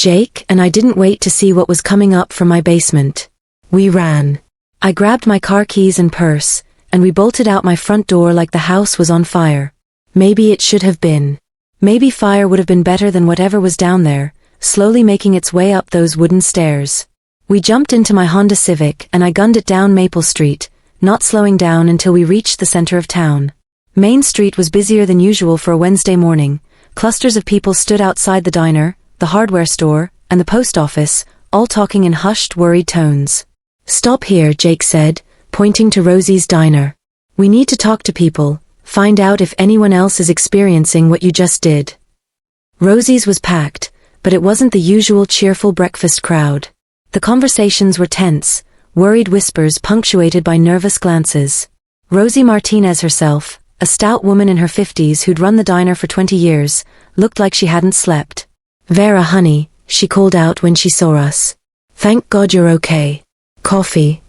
Jake and I didn't wait to see what was coming up from my basement. We ran. I grabbed my car keys and purse, and we bolted out my front door like the house was on fire. Maybe it should have been. Maybe fire would have been better than whatever was down there, slowly making its way up those wooden stairs. We jumped into my Honda Civic and I gunned it down Maple Street, not slowing down until we reached the center of town. Main Street was busier than usual for a Wednesday morning. Clusters of people stood outside the diner, the hardware store, and the post office, all talking in hushed, worried tones. "Stop here," Jake said, pointing to Rosie's diner. "We need to talk to people, find out if anyone else is experiencing what you just did." Rosie's was packed, but it wasn't the usual cheerful breakfast crowd. The conversations were tense, worried whispers punctuated by nervous glances. Rosie Martinez herself, a stout woman in her 50s who'd run the diner for 20 years, looked like she hadn't slept. "Vera, honey," she called out when she saw us. "Thank God you're okay. Coffee?"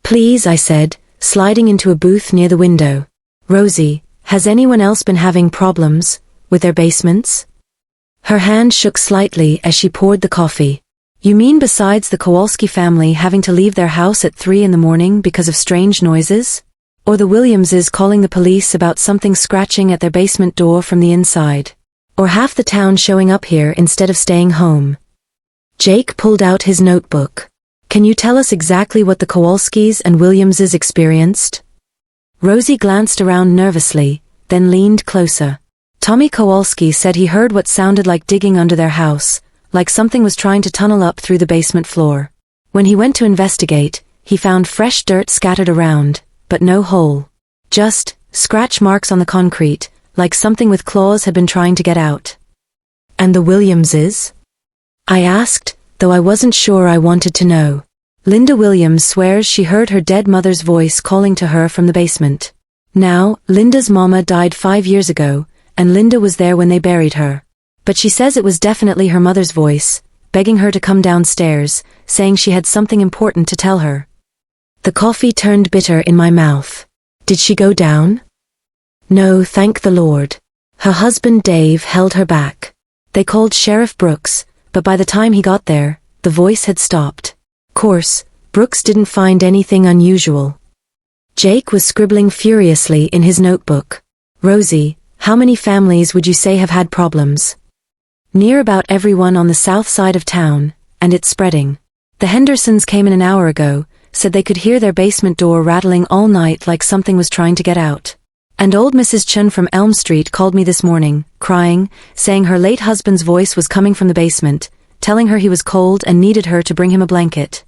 "Please," I said, sliding into a booth near the window. "Rosie, has anyone else been having problems with their basements?" Her hand shook slightly as she poured the coffee. "You mean besides the Kowalski family having to leave their house at 3 a.m. because of strange noises? Or the Williamses calling the police about something scratching at their basement door from the inside? Or half the town showing up here instead of staying home?" Jake pulled out his notebook. "Can you tell us exactly what the Kowalskis and Williamses experienced?" Rosie glanced around nervously, then leaned closer. "Tommy Kowalski said he heard what sounded like digging under their house, like something was trying to tunnel up through the basement floor. When he went to investigate, he found fresh dirt scattered around, but no hole. Just scratch marks on the concrete, like something with claws had been trying to get out." "And the Williamses?" I asked, though I wasn't sure I wanted to know. "Linda Williams swears she heard her dead mother's voice calling to her from the basement. Now, Linda's mama died 5 years ago, and Linda was there when they buried her. But she says it was definitely her mother's voice, begging her to come downstairs, saying she had something important to tell her." The coffee turned bitter in my mouth. "Did she go down?" "No, thank the Lord. Her husband Dave held her back. They called Sheriff Brooks, but by the time he got there, the voice had stopped. Course, Brooks didn't find anything unusual." Jake was scribbling furiously in his notebook. "Rosie, how many families would you say have had problems?" "Near about everyone on the south side of town, and it's spreading. The Hendersons came in an hour ago, said they could hear their basement door rattling all night like something was trying to get out. And old Mrs. Chun from Elm Street called me this morning, crying, saying her late husband's voice was coming from the basement, telling her he was cold and needed her to bring him a blanket."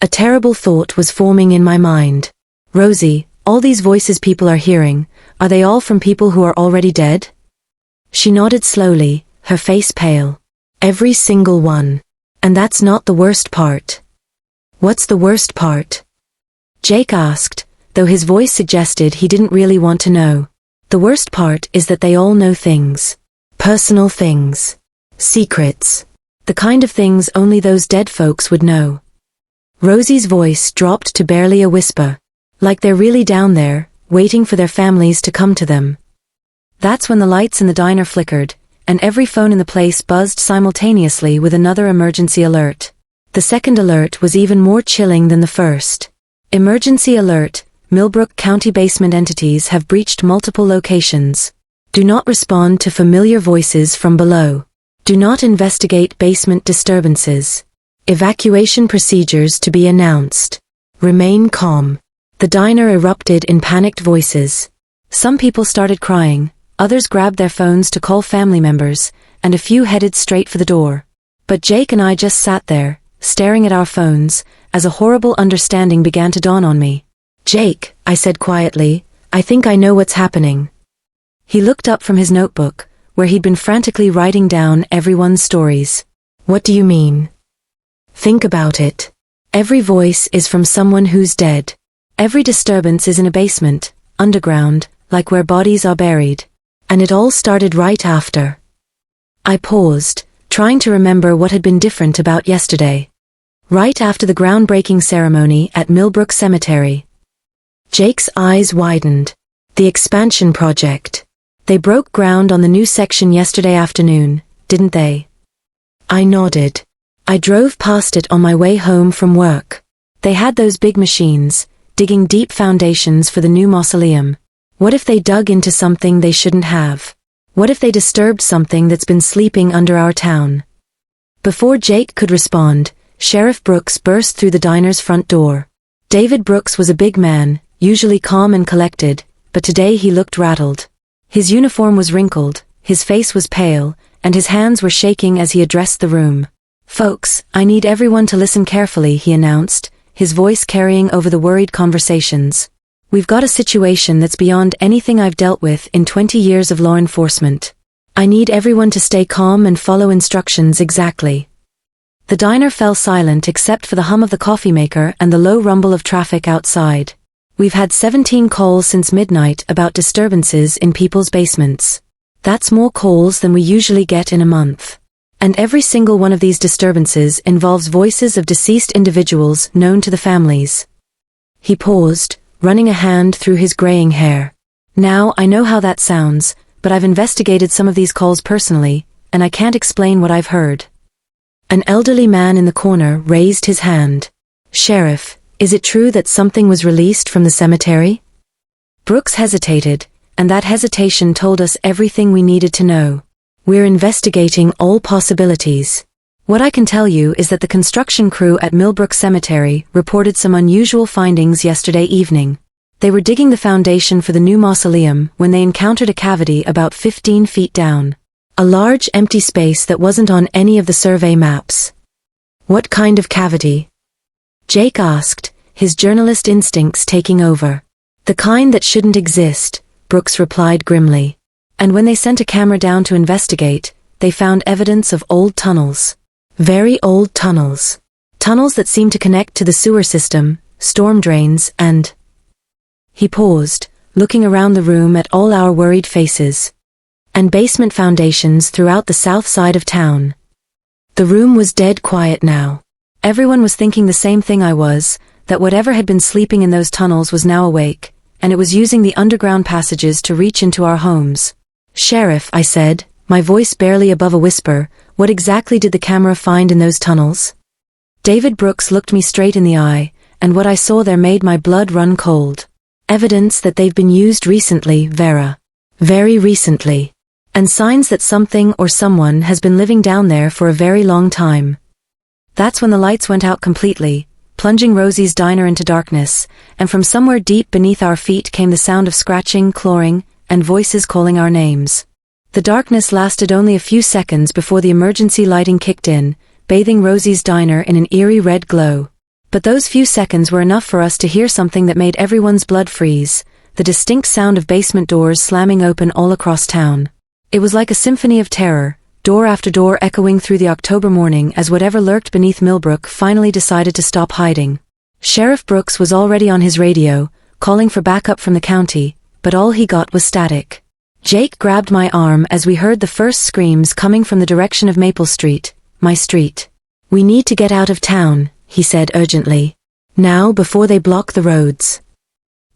A terrible thought was forming in my mind. "Rosie, all these voices people are hearing, are they all from people who are already dead?" She nodded slowly, her face pale. "Every single one. And that's not the worst part." "What's the worst part?" Jake asked, though his voice suggested he didn't really want to know. "The worst part is that they all know things. Personal things. Secrets. The kind of things only those dead folks would know." Rosie's voice dropped to barely a whisper. "Like they're really down there, waiting for their families to come to them." That's when the lights in the diner flickered, and every phone in the place buzzed simultaneously with another emergency alert. The second alert was even more chilling than the first. "Emergency alert, Millbrook County basement entities have breached multiple locations. Do not respond to familiar voices from below. Do not investigate basement disturbances. Evacuation procedures to be announced. Remain calm." The diner erupted in panicked voices. Some people started crying, others grabbed their phones to call family members, and a few headed straight for the door. But Jake and I just sat there, staring at our phones, as a horrible understanding began to dawn on me. "Jake," I said quietly, "I think I know what's happening." He looked up from his notebook, where he'd been frantically writing down everyone's stories. "What do you mean?" "Think about it. Every voice is from someone who's dead. Every disturbance is in a basement, underground, like where bodies are buried. And it all started right after." I paused, trying to remember what had been different about yesterday. "Right after the groundbreaking ceremony at Millbrook Cemetery." Jake's eyes widened. "The expansion project. They broke ground on the new section yesterday afternoon, didn't they?" I nodded. I drove past it on my way home from work. They had those big machines, digging deep foundations for the new mausoleum. What if they dug into something they shouldn't have? What if they disturbed something that's been sleeping under our town? Before Jake could respond, Sheriff Brooks burst through the diner's front door. David Brooks was a big man, usually calm and collected, but today he looked rattled. His uniform was wrinkled, his face was pale, and his hands were shaking as he addressed the room. "Folks, I need everyone to listen carefully," he announced, his voice carrying over the worried conversations. "We've got a situation that's beyond anything I've dealt with in 20 years of law enforcement. I need everyone to stay calm and follow instructions exactly." The diner fell silent except for the hum of the coffee maker and the low rumble of traffic outside. "We've had 17 calls since midnight about disturbances in people's basements. That's more calls than we usually get in a month. And every single one of these disturbances involves voices of deceased individuals known to the families." He paused, running a hand through his graying hair. "Now, I know how that sounds, but I've investigated some of these calls personally, and I can't explain what I've heard." An elderly man in the corner raised his hand. "Sheriff, is it true that something was released from the cemetery?" Brooks hesitated, and that hesitation told us everything we needed to know. "We're investigating all possibilities. What I can tell you is that the construction crew at Millbrook Cemetery reported some unusual findings yesterday evening. They were digging the foundation for the new mausoleum when they encountered a cavity about 15 feet down. A large empty space that wasn't on any of the survey maps." "What kind of cavity?" Jake asked, his journalist instincts taking over. "The kind that shouldn't exist," Brooks replied grimly. "And when they sent a camera down to investigate, they found evidence of old tunnels. Very old tunnels. Tunnels that seemed to connect to the sewer system, storm drains, and—" He paused, looking around the room at all our worried faces. "And basement foundations throughout the south side of town." The room was dead quiet now. Everyone was thinking the same thing I was, that whatever had been sleeping in those tunnels was now awake, and it was using the underground passages to reach into our homes. "Sheriff," I said, my voice barely above a whisper, "what exactly did the camera find in those tunnels?" David Brooks looked me straight in the eye, and what I saw there made my blood run cold. "Evidence that they've been used recently, Vera. Very recently. And signs that something or someone has been living down there for a very long time." That's when the lights went out completely, plunging Rosie's diner into darkness, and from somewhere deep beneath our feet came the sound of scratching, clawing, and voices calling our names. The darkness lasted only a few seconds before the emergency lighting kicked in, bathing Rosie's diner in an eerie red glow. But those few seconds were enough for us to hear something that made everyone's blood freeze, the distinct sound of basement doors slamming open all across town. It was like a symphony of terror, door after door echoing through the October morning as whatever lurked beneath Millbrook finally decided to stop hiding. Sheriff Brooks was already on his radio, calling for backup from the county, but all he got was static. Jake grabbed my arm as we heard the first screams coming from the direction of Maple Street, my street. "We need to get out of town," he said urgently. "Now before they block the roads."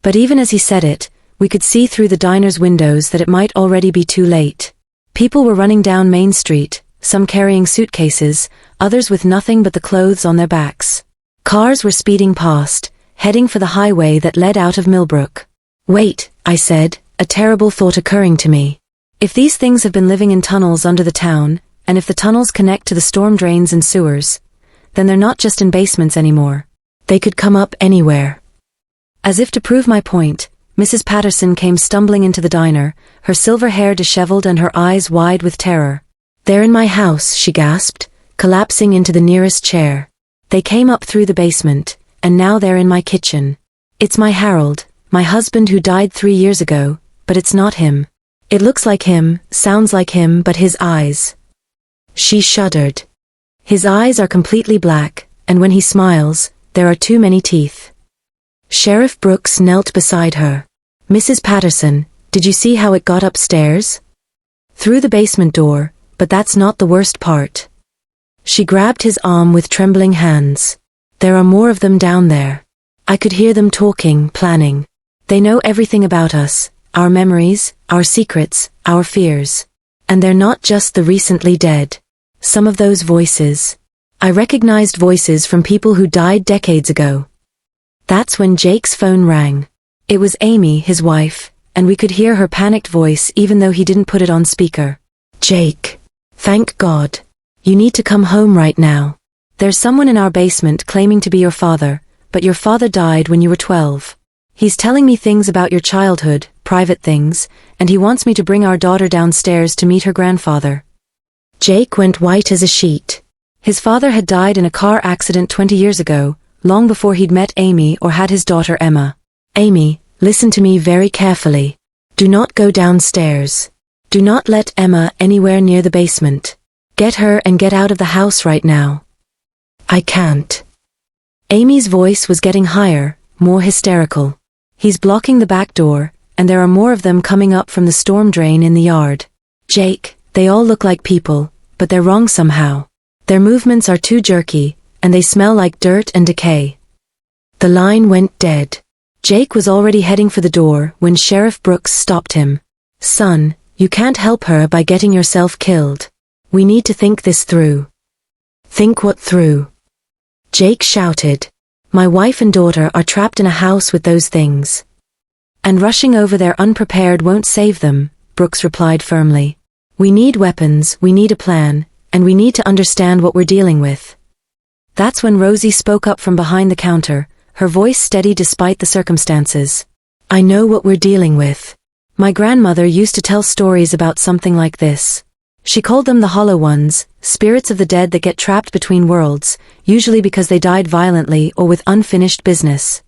But even as he said it, we could see through the diner's windows that it might already be too late. People were running down Main Street, some carrying suitcases, others with nothing but the clothes on their backs. Cars were speeding past, heading for the highway that led out of Millbrook. "Wait," I said, a terrible thought occurring to me. "If these things have been living in tunnels under the town, and if the tunnels connect to the storm drains and sewers, then they're not just in basements anymore. They could come up anywhere." As if to prove my point, Mrs. Patterson came stumbling into the diner, her silver hair disheveled and her eyes wide with terror. "They're in my house," she gasped, collapsing into the nearest chair. "They came up through the basement, and now they're in my kitchen. It's my Harold, my husband who died 3 years ago, but it's not him. It looks like him, sounds like him, but his eyes." She shuddered. "His eyes are completely black, and when he smiles, there are too many teeth." Sheriff Brooks knelt beside her. "Mrs. Patterson, did you see how it got upstairs?" "Through the basement door, but that's not the worst part." She grabbed his arm with trembling hands. "There are more of them down there. I could hear them talking, planning. They know everything about us, our memories, our secrets, our fears. And they're not just the recently dead. Some of those voices. I recognized voices from people who died decades ago. That's when Jake's phone rang. It was Amy, his wife, and we could hear her panicked voice even though he didn't put it on speaker. Jake. Thank God. You need to come home right now. There's someone in our basement claiming to be your father, but your father died when you were 12. He's telling me things about your childhood, private things, and he wants me to bring our daughter downstairs to meet her grandfather. Jake went white as a sheet. His father had died in a car accident 20 years ago, long before he'd met Amy or had his daughter Emma. Amy, listen to me very carefully. Do not go downstairs. Do not let Emma anywhere near the basement. Get her and get out of the house right now. I can't. Amy's voice was getting higher, more hysterical. He's blocking the back door, and there are more of them coming up from the storm drain in the yard. Jake, they all look like people, but they're wrong somehow. Their movements are too jerky, and they smell like dirt and decay. The line went dead. Jake was already heading for the door when Sheriff Brooks stopped him. Son, you can't help her by getting yourself killed. We need to think this through. Think what through? Jake shouted. My wife and daughter are trapped in a house with those things. And rushing over there unprepared won't save them, Brooks replied firmly. We need weapons, we need a plan, and we need to understand what we're dealing with. That's when Rosie spoke up from behind the counter, her voice steady despite the circumstances. I know what we're dealing with. My grandmother used to tell stories about something like this. She called them the hollow ones, spirits of the dead that get trapped between worlds, usually because they died violently or with unfinished business.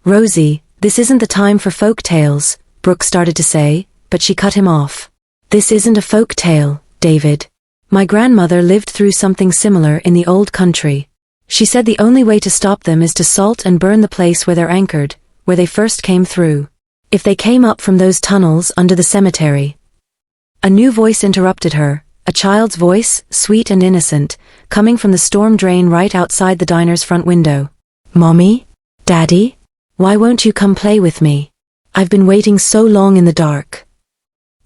Rosie, this isn't the time for folk tales, Brooke started to say, but she cut him off. This isn't a folk tale, David. My grandmother lived through something similar in the old country. She said the only way to stop them is to salt and burn the place where they're anchored, where they first came through. If they came up from those tunnels under the cemetery. A new voice interrupted her, a child's voice, sweet and innocent, coming from the storm drain right outside the diner's front window. Mommy? Daddy? Why won't you come play with me? I've been waiting so long in the dark.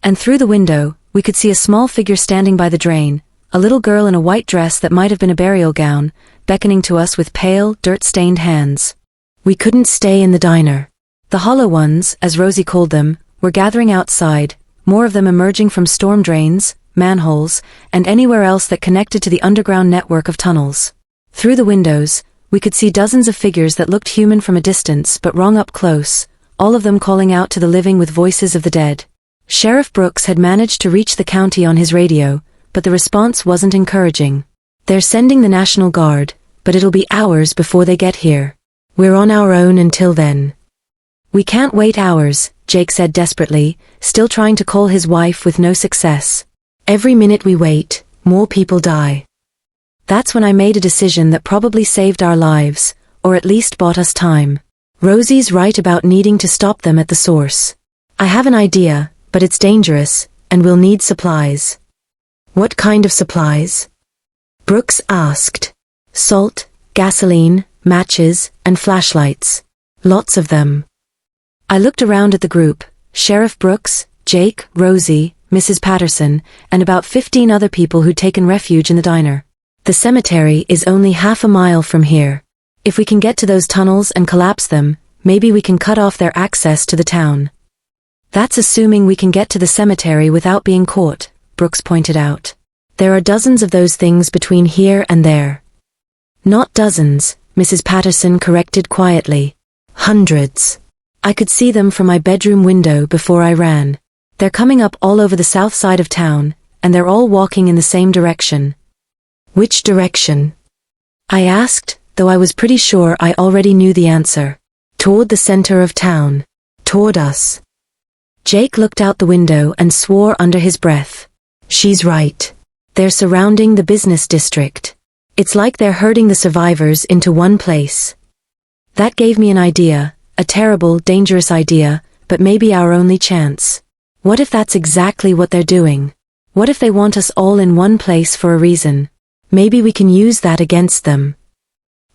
And through the window, we could see a small figure standing by the drain, a little girl in a white dress that might have been a burial gown, beckoning to us with pale, dirt-stained hands. We couldn't stay in the diner. The hollow ones, as Rosie called them, were gathering outside, more of them emerging from storm drains, manholes, and anywhere else that connected to the underground network of tunnels. Through the windows, we could see dozens of figures that looked human from a distance but wrong up close, all of them calling out to the living with voices of the dead. Sheriff Brooks had managed to reach the county on his radio, but the response wasn't encouraging. They're sending the National Guard, but it'll be hours before they get here. We're on our own until then. We can't wait hours, Jake said desperately, still trying to call his wife with no success. Every minute we wait, more people die. That's when I made a decision that probably saved our lives, or at least bought us time. Rosie's right about needing to stop them at the source. I have an idea, but it's dangerous, and we'll need supplies. What kind of supplies? Brooks asked. Salt, gasoline, matches, and flashlights. Lots of them. I looked around at the group, Sheriff Brooks, Jake, Rosie, Mrs. Patterson, and about 15 other people who'd taken refuge in the diner. The cemetery is only half a mile from here. If we can get to those tunnels and collapse them, maybe we can cut off their access to the town. That's assuming we can get to the cemetery without being caught, Brooks pointed out. There are dozens of those things between here and there. Not dozens, Mrs. Patterson corrected quietly. Hundreds. I could see them from my bedroom window before I ran. They're coming up all over the south side of town, and they're all walking in the same direction. Which direction? I asked, though I was pretty sure I already knew the answer. Toward the center of town. Toward us. Jake looked out the window and swore under his breath. She's right. They're surrounding the business district. It's like they're herding the survivors into one place. That gave me an idea, a terrible, dangerous idea, but maybe our only chance. What if that's exactly what they're doing? What if they want us all in one place for a reason? Maybe we can use that against them.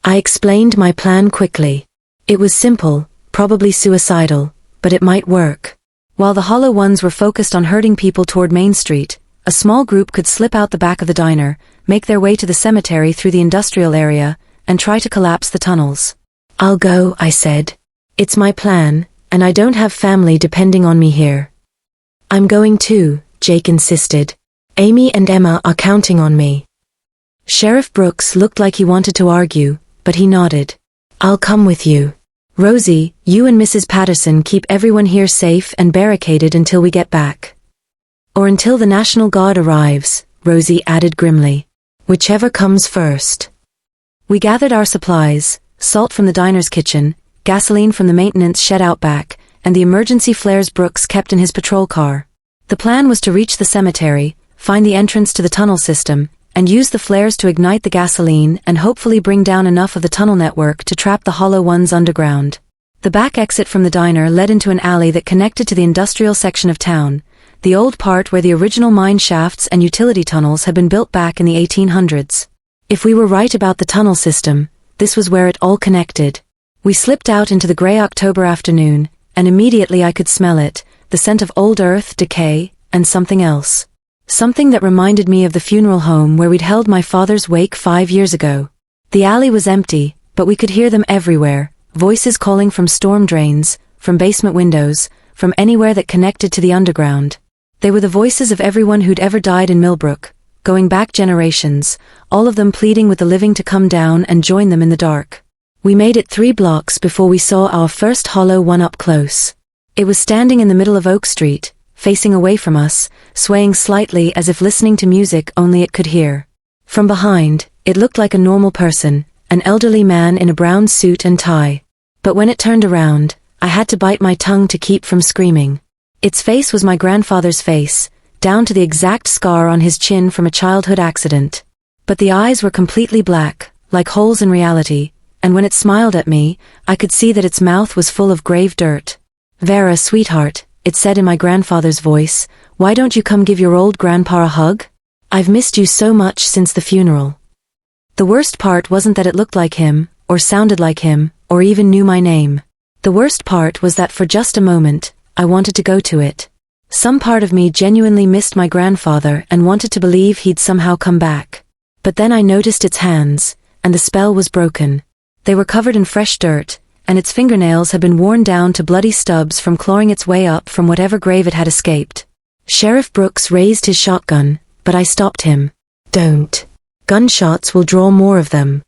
I explained my plan quickly. It was simple, probably suicidal, but it might work. While the hollow ones were focused on herding people toward Main Street, a small group could slip out the back of the diner, make their way to the cemetery through the industrial area, and try to collapse the tunnels. "I'll go," I said. "It's my plan, and I don't have family depending on me here." "I'm going too," Jake insisted. "Amy and Emma are counting on me." Sheriff Brooks looked like he wanted to argue, but he nodded. "I'll come with you. Rosie, you and Mrs. Patterson keep everyone here safe and barricaded until we get back." "Or until the National Guard arrives," Rosie added grimly. "Whichever comes first." We gathered our supplies, salt from the diner's kitchen, gasoline from the maintenance shed out back, and the emergency flares Brooks kept in his patrol car. The plan was to reach the cemetery, find the entrance to the tunnel system, and use the flares to ignite the gasoline and hopefully bring down enough of the tunnel network to trap the hollow ones underground. The back exit from the diner led into an alley that connected to the industrial section of town, the old part where the original mine shafts and utility tunnels had been built back in the 1800s. If we were right about the tunnel system, this was where it all connected. We slipped out into the gray October afternoon, and immediately I could smell it, the scent of old earth, decay, and something else. Something that reminded me of the funeral home where we'd held my father's wake 5 years ago. The alley was empty, but we could hear them everywhere, voices calling from storm drains, from basement windows, from anywhere that connected to the underground. They were the voices of everyone who'd ever died in Millbrook, going back generations, all of them pleading with the living to come down and join them in the dark. We made it 3 blocks before we saw our first hollow one up close. It was standing in the middle of Oak Street, facing away from us, swaying slightly as if listening to music only it could hear. From behind, it looked like a normal person, an elderly man in a brown suit and tie. But when it turned around, I had to bite my tongue to keep from screaming. Its face was my grandfather's face, down to the exact scar on his chin from a childhood accident. But the eyes were completely black, like holes in reality, and when it smiled at me, I could see that its mouth was full of grave dirt. "Vera, sweetheart," it said in my grandfather's voice, "why don't you come give your old grandpa a hug? I've missed you so much since the funeral." The worst part wasn't that it looked like him, or sounded like him, or even knew my name. The worst part was that for just a moment, I wanted to go to it. Some part of me genuinely missed my grandfather and wanted to believe he'd somehow come back. But then I noticed its hands, and the spell was broken. They were covered in fresh dirt, and its fingernails had been worn down to bloody stubs from clawing its way up from whatever grave it had escaped. Sheriff Brooks raised his shotgun, but I stopped him. "Don't. Gunshots will draw more of them."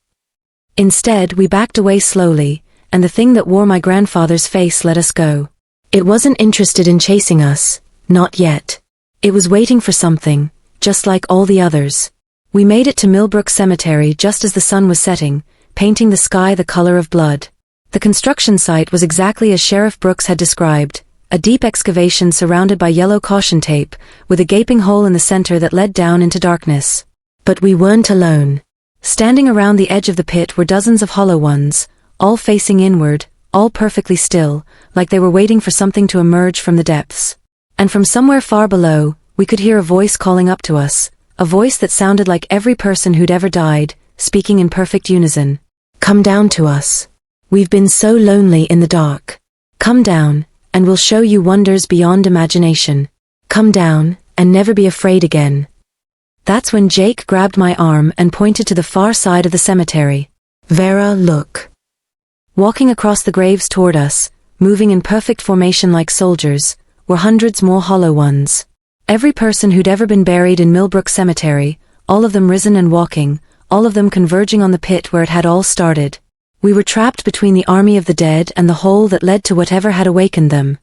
Instead, we backed away slowly, and the thing that wore my grandfather's face let us go. It wasn't interested in chasing us, not yet. It was waiting for something, just like all the others. We made it to Millbrook Cemetery just as the sun was setting, painting the sky the color of blood. The construction site was exactly as Sheriff Brooks had described, a deep excavation surrounded by yellow caution tape, with a gaping hole in the center that led down into darkness. But we weren't alone. Standing around the edge of the pit were dozens of hollow ones, all facing inward, all perfectly still, like they were waiting for something to emerge from the depths. And from somewhere far below, we could hear a voice calling up to us, a voice that sounded like every person who'd ever died, speaking in perfect unison. "Come down to us. We've been so lonely in the dark. Come down, and we'll show you wonders beyond imagination. Come down, and never be afraid again." That's when Jake grabbed my arm and pointed to the far side of the cemetery. "Vera, look." Walking across the graves toward us, moving in perfect formation like soldiers, were hundreds more hollow ones. Every person who'd ever been buried in Millbrook Cemetery, all of them risen and walking, all of them converging on the pit where it had all started. We were trapped between the army of the dead and the hole that led to whatever had awakened them.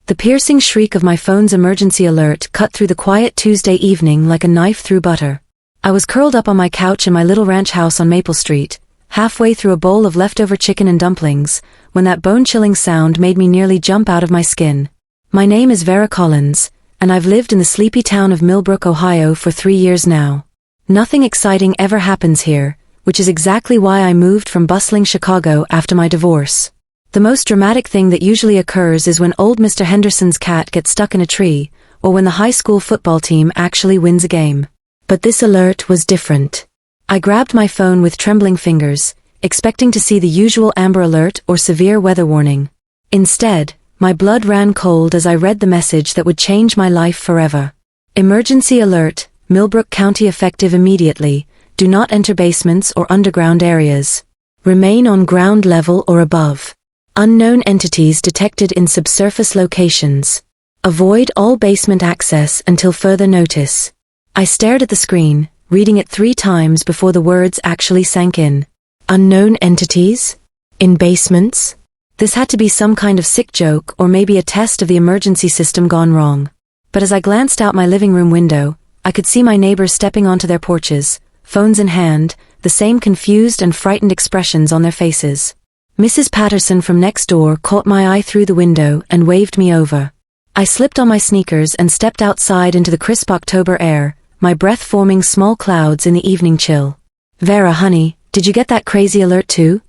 The piercing shriek of my phone's emergency alert cut through the quiet Tuesday evening like a knife through butter. I was curled up on my couch in my little ranch house on Maple Street, halfway through a bowl of leftover chicken and dumplings, when that bone-chilling sound made me nearly jump out of my skin. My name is Vera Collins, and I've lived in the sleepy town of Millbrook, Ohio for 3 years now. Nothing exciting ever happens here, which is exactly why I moved from bustling Chicago after my divorce. The most dramatic thing that usually occurs is when old Mr. Henderson's cat gets stuck in a tree, or when the high school football team actually wins a game. But this alert was different. I grabbed my phone with trembling fingers, expecting to see the usual Amber Alert or severe weather warning. Instead, My blood ran cold as I read the message that would change my life forever. Emergency alert, Millbrook County effective immediately. Do not enter basements or underground areas. Remain on ground level or above. Unknown entities detected in subsurface locations. Avoid all basement access until further notice. I stared at the screen, reading it 3 times before the words actually sank in. Unknown entities? In basements? This had to be some kind of sick joke or maybe a test of the emergency system gone wrong. But as I glanced out my living room window, I could see my neighbors stepping onto their porches, phones in hand, the same confused and frightened expressions on their faces. Mrs. Patterson from next door caught my eye through the window and waved me over. I slipped on my sneakers and stepped outside into the crisp October air, my breath forming small clouds in the evening chill. Vera, honey, did you get that crazy alert too?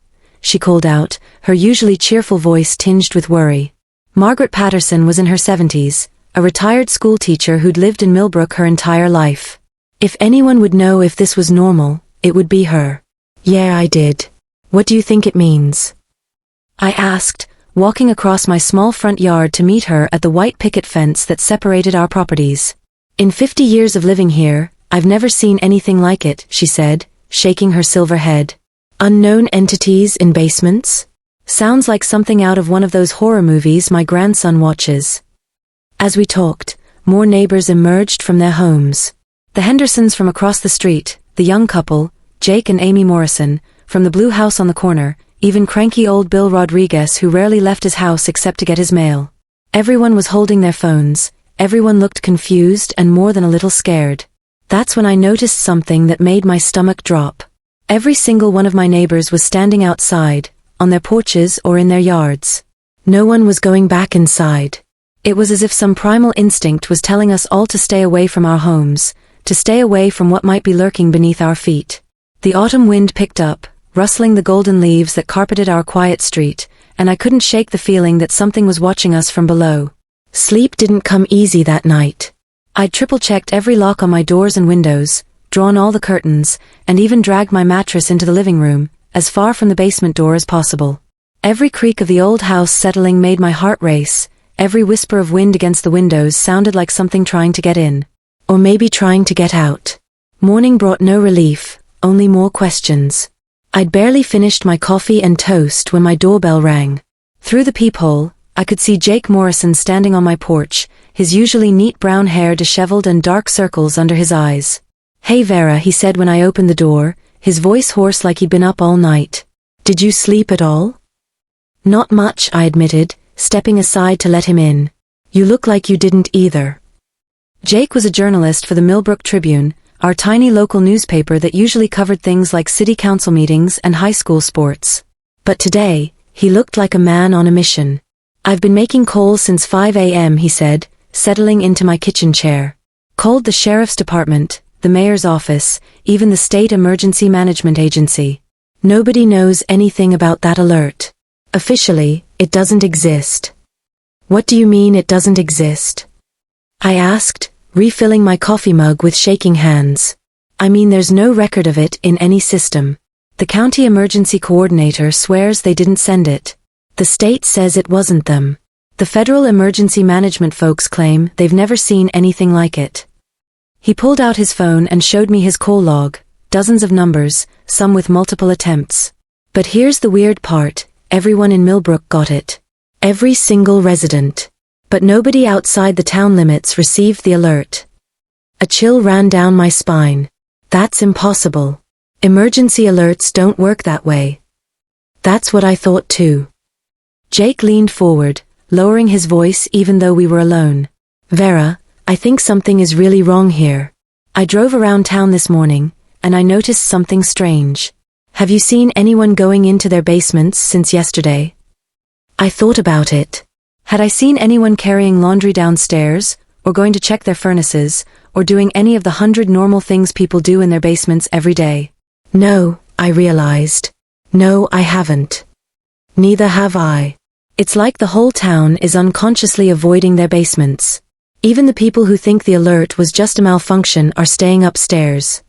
She called out, her usually cheerful voice tinged with worry. Margaret Patterson was in her 70s, a retired schoolteacher who'd lived in Millbrook her entire life. If anyone would know if this was normal, it would be her. Yeah, I did. What do you think it means? I asked, walking across my small front yard to meet her at the white picket fence that separated our properties. In 50 years of living here, I've never seen anything like it, she said, shaking her silver head. Unknown entities in basements? Sounds like something out of one of those horror movies my grandson watches. As we talked, more neighbors emerged from their homes. The Hendersons from across the street, the young couple, Jake and Amy Morrison, from the blue house on the corner, even cranky old Bill Rodriguez who rarely left his house except to get his mail. Everyone was holding their phones, everyone looked confused and more than a little scared. That's when I noticed something that made my stomach drop. Every single one of my neighbors was standing outside, on their porches or in their yards. No one was going back inside. It was as if some primal instinct was telling us all to stay away from our homes, to stay away from what might be lurking beneath our feet. The autumn wind picked up, rustling the golden leaves that carpeted our quiet street, and I couldn't shake the feeling that something was watching us from below. Sleep didn't come easy that night. I'd triple-checked every lock on my doors and windows, drawn all the curtains, and even dragged my mattress into the living room, as far from the basement door as possible. Every creak of the old house settling made my heart race, every whisper of wind against the windows sounded like something trying to get in. Or maybe trying to get out. Morning brought no relief, only more questions. I'd barely finished my coffee and toast when my doorbell rang. Through the peephole, I could see Jake Morrison standing on my porch, his usually neat brown hair disheveled and dark circles under his eyes. Hey Vera, he said when I opened the door, his voice hoarse like he'd been up all night. Did you sleep at all? Not much, I admitted, stepping aside to let him in. You look like you didn't either. Jake was a journalist for the Millbrook Tribune, our tiny local newspaper that usually covered things like city council meetings and high school sports. But today, he looked like a man on a mission. I've been making calls since 5 a.m., he said, settling into my kitchen chair. Called the sheriff's department, the mayor's office, even the state emergency management agency. Nobody knows anything about that alert. Officially, it doesn't exist. What do you mean it doesn't exist? I asked, refilling my coffee mug with shaking hands. I mean there's no record of it in any system. The county emergency coordinator swears they didn't send it. The state says it wasn't them. The federal emergency management folks claim they've never seen anything like it. He pulled out his phone and showed me his call log, dozens of numbers, some with multiple attempts. But here's the weird part, everyone in Millbrook got it. Every single resident. But nobody outside the town limits received the alert. A chill ran down my spine. That's impossible. Emergency alerts don't work that way. That's what I thought too. Jake leaned forward, lowering his voice even though we were alone. Vera, I think something is really wrong here. I drove around town this morning, and I noticed something strange. Have you seen anyone going into their basements since yesterday? I thought about it. Had I seen anyone carrying laundry downstairs, or going to check their furnaces, or doing any of the 100 normal things people do in their basements every day? No, I realized. No, I haven't. Neither have I. It's like the whole town is unconsciously avoiding their basements. Even the people who think the alert was just a malfunction are staying upstairs.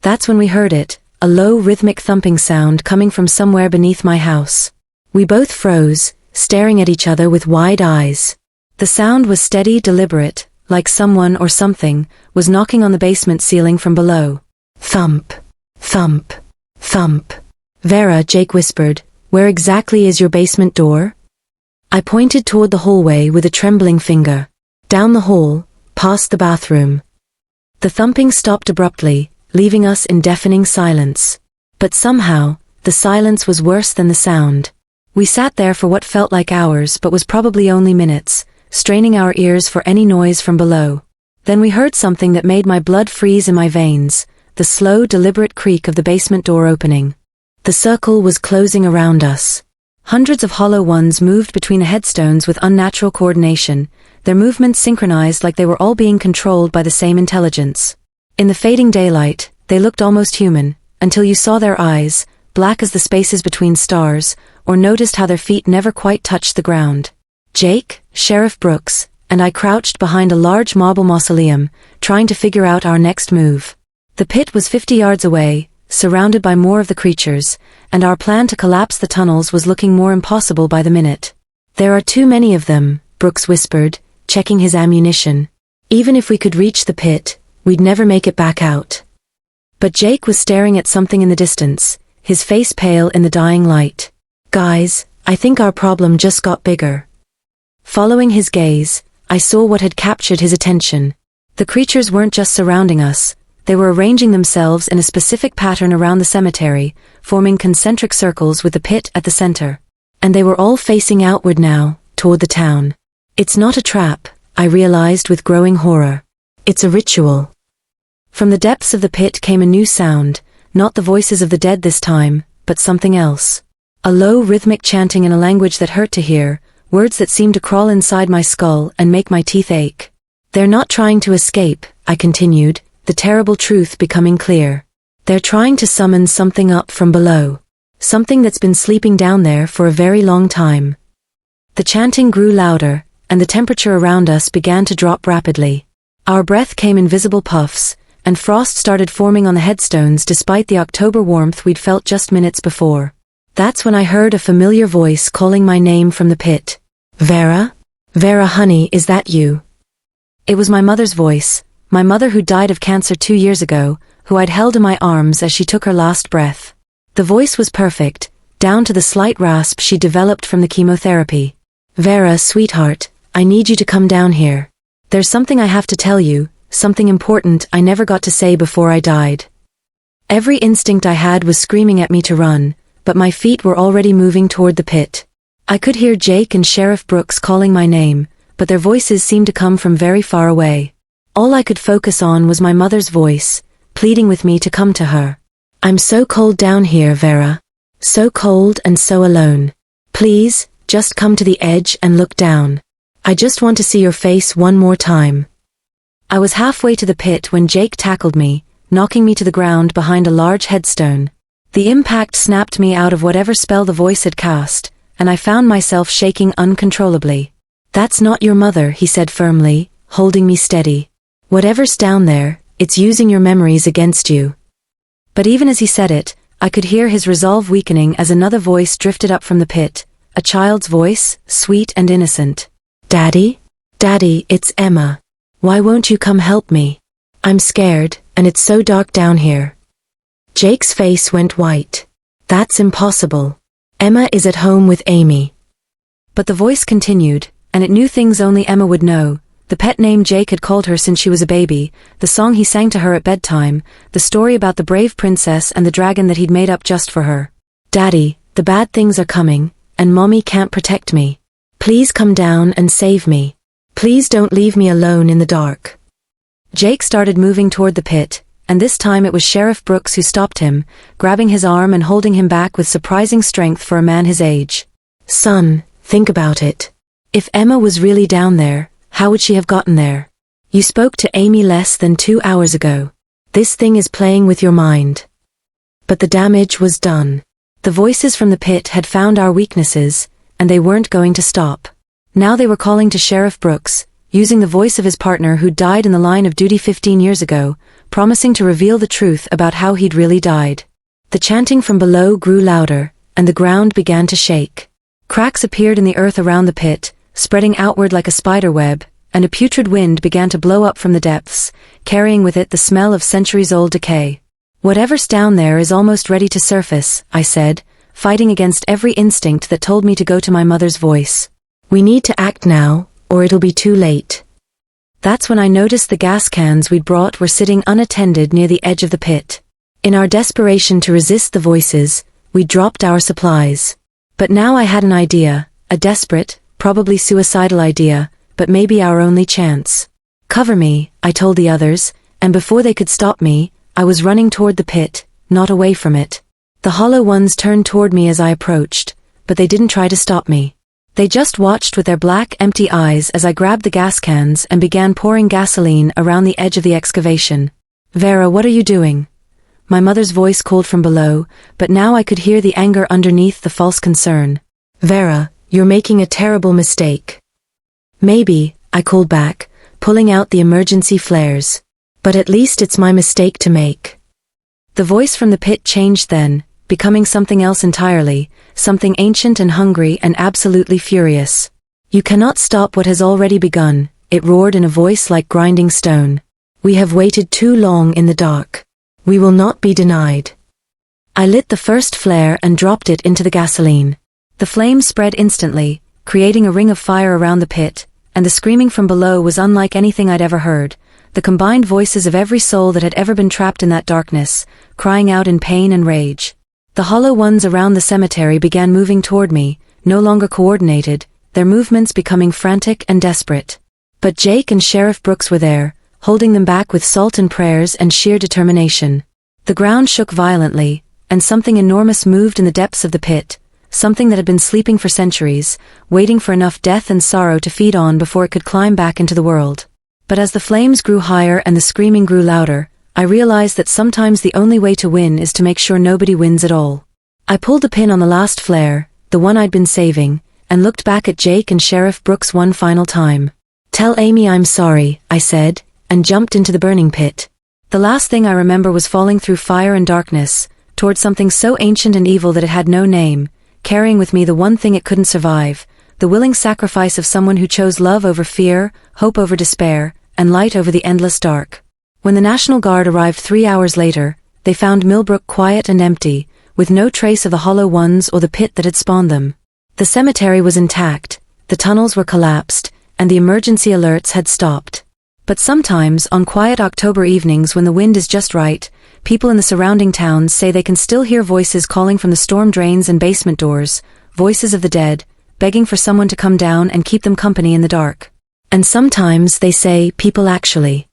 That's when we heard it, a low rhythmic thumping sound coming from somewhere beneath my house. We both froze, staring at each other with wide eyes. The sound was steady, deliberate, like someone or something was knocking on the basement ceiling from below. Thump, thump, thump. Vera, Jake whispered, "Where exactly is your basement door?" I pointed toward the hallway with a trembling finger. Down the hall, past the bathroom. The thumping stopped abruptly, leaving us in deafening silence. But somehow, the silence was worse than the sound. We sat there for what felt like hours but was probably only minutes, straining our ears for any noise from below. Then we heard something that made my blood freeze in my veins, the slow, deliberate creak of the basement door opening. The circle was closing around us. Hundreds of hollow ones moved between the headstones with unnatural coordination, their movements synchronized like they were all being controlled by the same intelligence. In the fading daylight, they looked almost human, until you saw their eyes, black as the spaces between stars, or noticed how their feet never quite touched the ground. Jake, Sheriff Brooks, and I crouched behind a large marble mausoleum, trying to figure out our next move. The pit was 50 yards away, surrounded by more of the creatures, and our plan to collapse the tunnels was looking more impossible by the minute. "There are too many of them," Brooks whispered, checking his ammunition. "Even if we could reach the pit, we'd never make it back out." But Jake was staring at something in the distance, his face pale in the dying light. "Guys, I think our problem just got bigger." Following his gaze, I saw what had captured his attention. The creatures weren't just surrounding us, they were arranging themselves in a specific pattern around the cemetery, forming concentric circles with the pit at the center. And they were all facing outward now, toward the town. "It's not a trap," I realized with growing horror. "It's a ritual." From the depths of the pit came a new sound, not the voices of the dead this time, but something else. A low rhythmic chanting in a language that hurt to hear, words that seemed to crawl inside my skull and make my teeth ache. "They're not trying to escape," I continued, the terrible truth becoming clear. "They're trying to summon something up from below. Something that's been sleeping down there for a very long time." The chanting grew louder, and the temperature around us began to drop rapidly. Our breath came in visible puffs, and frost started forming on the headstones despite the October warmth we'd felt just minutes before. That's when I heard a familiar voice calling my name from the pit. "Vera? Vera, honey, is that you?" It was my mother's voice, my mother who died of cancer 2 years ago, who I'd held in my arms as she took her last breath. The voice was perfect, down to the slight rasp she developed from the chemotherapy. "Vera, sweetheart, I need you to come down here. There's something I have to tell you, something important I never got to say before I died." Every instinct I had was screaming at me to run, but my feet were already moving toward the pit. I could hear Jake and Sheriff Brooks calling my name, but their voices seemed to come from very far away. All I could focus on was my mother's voice, pleading with me to come to her. "I'm so cold down here, Vera. So cold and so alone. Please, just come to the edge and look down. I just want to see your face one more time." I was halfway to the pit when Jake tackled me, knocking me to the ground behind a large headstone. The impact snapped me out of whatever spell the voice had cast, and I found myself shaking uncontrollably. "That's not your mother," he said firmly, holding me steady. "Whatever's down there, it's using your memories against you." But even as he said it, I could hear his resolve weakening as another voice drifted up from the pit, a child's voice, sweet and innocent. "Daddy? Daddy, it's Emma. Why won't you come help me? I'm scared, and it's so dark down here." Jake's face went white. "That's impossible. Emma is at home with Amy." But the voice continued, and it knew things only Emma would know, the pet name Jake had called her since she was a baby, the song he sang to her at bedtime, the story about the brave princess and the dragon that he'd made up just for her. "Daddy, the bad things are coming, and Mommy can't protect me. Please come down and save me. Please don't leave me alone in the dark." Jake started moving toward the pit, and this time it was Sheriff Brooks who stopped him, grabbing his arm and holding him back with surprising strength for a man his age. "Son, think about it. If Emma was really down there, how would she have gotten there? You spoke to Amy less than 2 hours ago. This thing is playing with your mind." But the damage was done. The voices from the pit had found our weaknesses, and they weren't going to stop. Now they were calling to Sheriff Brooks, using the voice of his partner who died in the line of duty 15 years ago, promising to reveal the truth about how he'd really died. The chanting from below grew louder, and the ground began to shake. Cracks appeared in the earth around the pit, spreading outward like a spider web, and a putrid wind began to blow up from the depths, carrying with it the smell of centuries-old decay. "Whatever's down there is almost ready to surface," I said, fighting against every instinct that told me to go to my mother's voice. "We need to act now, or it'll be too late." That's when I noticed the gas cans we'd brought were sitting unattended near the edge of the pit. In our desperation to resist the voices, we dropped our supplies. But now I had an idea, a desperate, probably suicidal idea, but maybe our only chance. "Cover me," I told the others, and before they could stop me, I was running toward the pit, not away from it. The hollow ones turned toward me as I approached, but they didn't try to stop me. They just watched with their black, empty eyes as I grabbed the gas cans and began pouring gasoline around the edge of the excavation. "Vera, what are you doing?" My mother's voice called from below, but now I could hear the anger underneath the false concern. "Vera, you're making a terrible mistake." "Maybe," I called back, pulling out the emergency flares. "But at least it's my mistake to make." The voice from the pit changed then, becoming something else entirely, something ancient and hungry and absolutely furious. "You cannot stop what has already begun," it roared in a voice like grinding stone. "We have waited too long in the dark. We will not be denied." I lit the first flare and dropped it into the gasoline. The flames spread instantly, creating a ring of fire around the pit, and the screaming from below was unlike anything I'd ever heard, the combined voices of every soul that had ever been trapped in that darkness, crying out in pain and rage. The hollow ones around the cemetery began moving toward me, no longer coordinated, their movements becoming frantic and desperate. But Jake and Sheriff Brooks were there, holding them back with salt and prayers and sheer determination. The ground shook violently, and something enormous moved in the depths of the pit, something that had been sleeping for centuries, waiting for enough death and sorrow to feed on before it could climb back into the world. But as the flames grew higher and the screaming grew louder, I realized that sometimes the only way to win is to make sure nobody wins at all. I pulled the pin on the last flare, the one I'd been saving, and looked back at Jake and Sheriff Brooks one final time. "Tell Amy I'm sorry," I said, and jumped into the burning pit. The last thing I remember was falling through fire and darkness, toward something so ancient and evil that it had no name, carrying with me the one thing it couldn't survive, the willing sacrifice of someone who chose love over fear, hope over despair, and light over the endless dark. When the National Guard arrived 3 hours later, they found Millbrook quiet and empty, with no trace of the hollow ones or the pit that had spawned them. The cemetery was intact, the tunnels were collapsed, and the emergency alerts had stopped. But sometimes, on quiet October evenings when the wind is just right, people in the surrounding towns say they can still hear voices calling from the storm drains and basement doors, voices of the dead, begging for someone to come down and keep them company in the dark. And sometimes they say people actually